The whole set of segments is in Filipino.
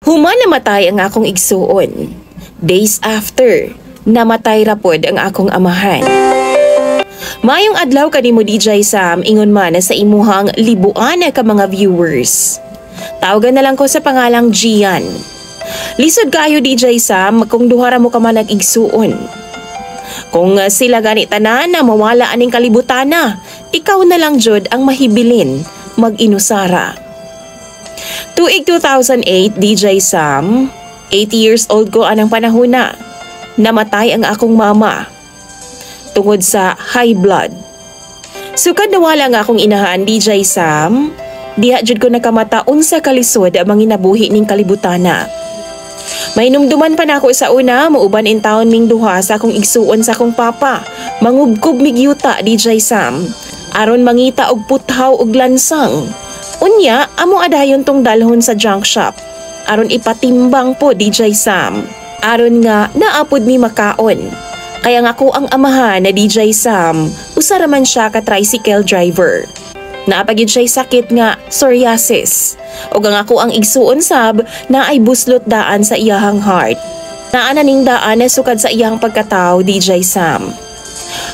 Human namatay ang akong igsuon. Days after, namatay rapod ang akong amahan. Mayong adlaw kanimo DJ Sam, ingon man sa imuhang libuan ka mga viewers. Tawagan na lang ko sa pangalang Gian. Lisod kayo DJ Sam kung duhara mo ka man nag-igsuon. Kung sila gani tanan na mawala aning kalibutan na, ikaw na lang jud ang mahibilin mag-inusara. Tuig 2008 DJ Sam, 80 years old ko anang panahon na. Namatay ang akong mama tungod sa high blood. Sukad nawala nga akong inahan DJ Sam, diha jud ko nakamata unsa kalisod ang manginabuhi ning kalibutana. May numduman pa na ako sa una, mauban in taon ming duha sa akong igsuon sa akong papa. Mangubkob mig yuta DJ Sam, aron mangita og puthaw og lansang. Unya, amo adayon tong dalhon sa junk shop. Aron ipatimbang po DJ Sam. Aron nga naapod mi makaon. Kaya nga ako ang amahan na DJ Sam, usara man siya ka tricycle driver. Naapagid siya'y sakit nga psoriasis. O ang ako ang igsuon sab na ay buslot daan sa iyahang heart. Naana ning daan na sukad sa iyahang pagkatao DJ Sam.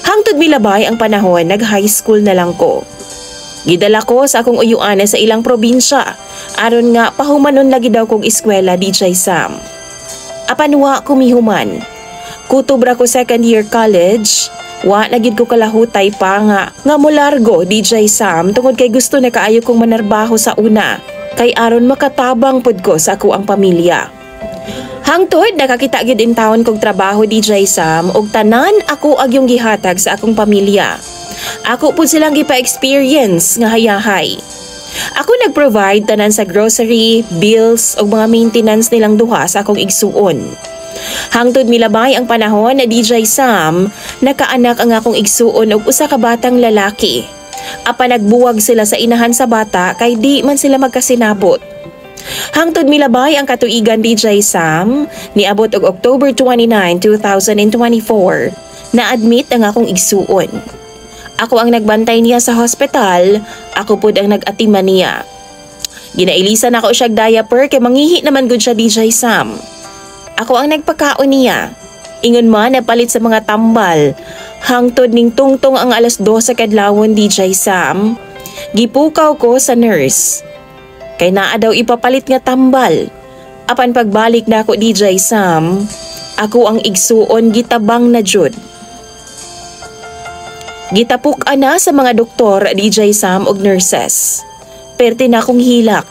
Hangtod milabay ang panahon, nag-high school na lang ko. Gidala ko sa akong uyuan sa ilang probinsya, aron nga pahumanon lagi daw kong eskwela DJ Sam. Apanwa kumihuman. Kutubra ko second year college, wa nagid ko kalahutay pa nga molargo DJ Sam tungod kay gusto na kaayo kong manarbaho sa una, kay aron makatabang pod ko sa ako ang pamilya. Hangtod nakakita gid in taon kog trabaho DJ Sam og tanan ako agyong gihatag sa akong pamilya. Ako po silang gipa-experience nga hayahay. Ako nag-provide tanan sa grocery, bills o mga maintenance nilang duha sa akong igsuon. Hangtod milabay ang panahon na DJ Sam, nakaanak ang akong igsuon og usa ka batang lalaki. Apa nagbuwag sila sa inahan sa bata kay di man sila magkasinabot. Hangtod milabay ang katuigan DJ Sam, niabot og October 29, 2024, na-admit ang akong igsuon. Ako ang nagbantay niya sa hospital, ako pod ang nag-atiman niya. Ginailisan ako siya diaper kay mangihi naman gud siya DJ Sam. Ako ang nagpakaon niya. Ingon man napalit sa mga tambal. Hangtod ning tungtong ang alas 12 kadlawon DJ Sam. Gipukaw ko sa nurse. Kay naa daw ipapalit nga tambal. Apan pagbalik na ako DJ Sam, ako ang igsuon gitabang na jud. Gitapuk-an na sa mga doktor DJ Sam og nurses. Perte na akong hilak.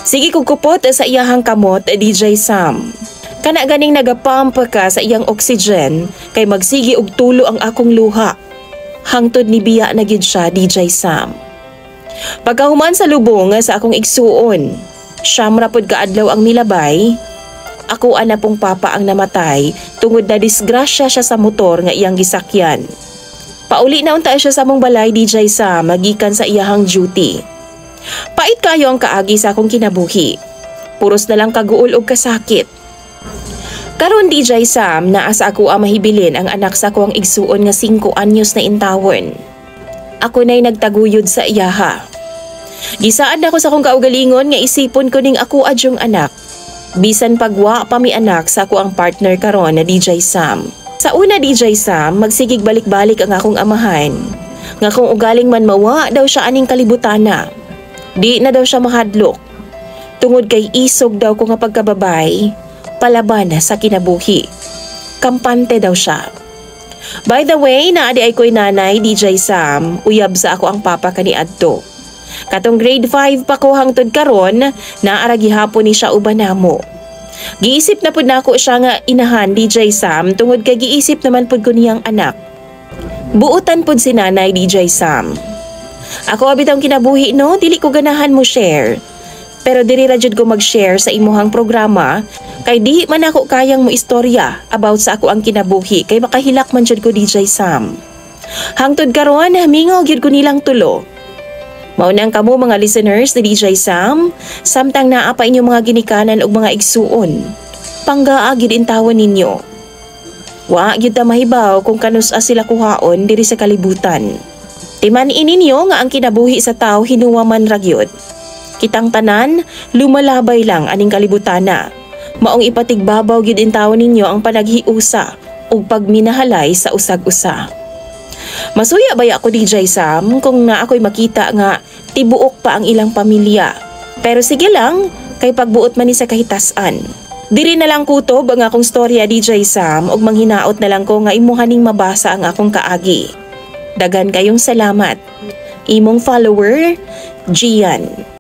Sige kog kupot sa iyahang kamot DJ Sam. Kana ganing nagapump ka sa iyang oxygen kay magsigi og tulo ang akong luha. Hangtod ni biya na gid siya DJ Sam. Pagkahuman sa lubong sa akong igsuon, siyam ra pod kaadlaw ang milabay. Ako ana pong papa ang namatay tungod na disgrasya siya sa motor nga iyang gisakyan. Pauli na unta siya sa among balay DJ Sam magikan sa iyahang duty. Pait kayo ang kaagi sa akong kinabuhi. Puros na lang kaguol og kasakit. Karon DJ Sam naa sa ako ang mahibilin ang anak sa akong igsuon nga 5 anyos na intawon. Ako na'y nagtaguyod sa iyaha. Gisaad na ako sa akong kaugalingon nga isipon ko ning ako adyong anak. Bisan pagwa pa mi anak sa ako ang partner karon na DJ Sam. Sa una DJ Sam, magsigig balik-balik ang akong amahan. Nga kung ugaling man mawa daw siya aning kalibutana. Di na daw siya mahadlok. Tungod kay isog daw ko nga pagkababay, palaban na sa kinabuhi. Kampante daw siya. By the way, naadi ay ko'y nanay DJ Sam, uyab sa ako ang papa kaniadto. Katong grade 5 pa ko hangtod karon, naara gihapon ni siya uban namo. Giisip na pud nako siya nga inahan DJ Sam tungod kay giisip naman pud ko niyang anak. Buutan pud si nanay DJ Sam. Ako abitang kinabuhi no, dili ko ganahan mo share. Pero diri ra jud ko mag-share sa imuhang programa kay di man ako kayang mo istorya about sa ako ang kinabuhi kay makahilak man jud ko DJ Sam. Hangtod karon mingaw gyud ko nilang tulo. Maunang kamo mga listeners ni DJ Sam, samtang naa pa inyong mga ginikanan og mga igsuon. Panggaa gyud intawon ninyo. Wa gyud ta mahibaw kung kanus sila kuhaon diri sa kalibutan. Timan-in ninyo nga ang kinabuhi sa tao hinuwa man ra gyud. Kitang tanan, lumalabay lang aning kalibutana. Maong ipatigbabaw gyud in tawo ninyo ang panaghiusa ug pagminahalay sa usag-usa. Masuya bay ako DJ Sam kung na ako'y makita nga tibuok pa ang ilang pamilya. Pero sige lang, kay pagbuot man ni sa kahitasan. Diri na lang kutob ang akong storya DJ Sam ug manghinaot na lang ko nga imuhaning mabasa ang akong kaagi. Dagan kayong salamat. Imong follower, Gian.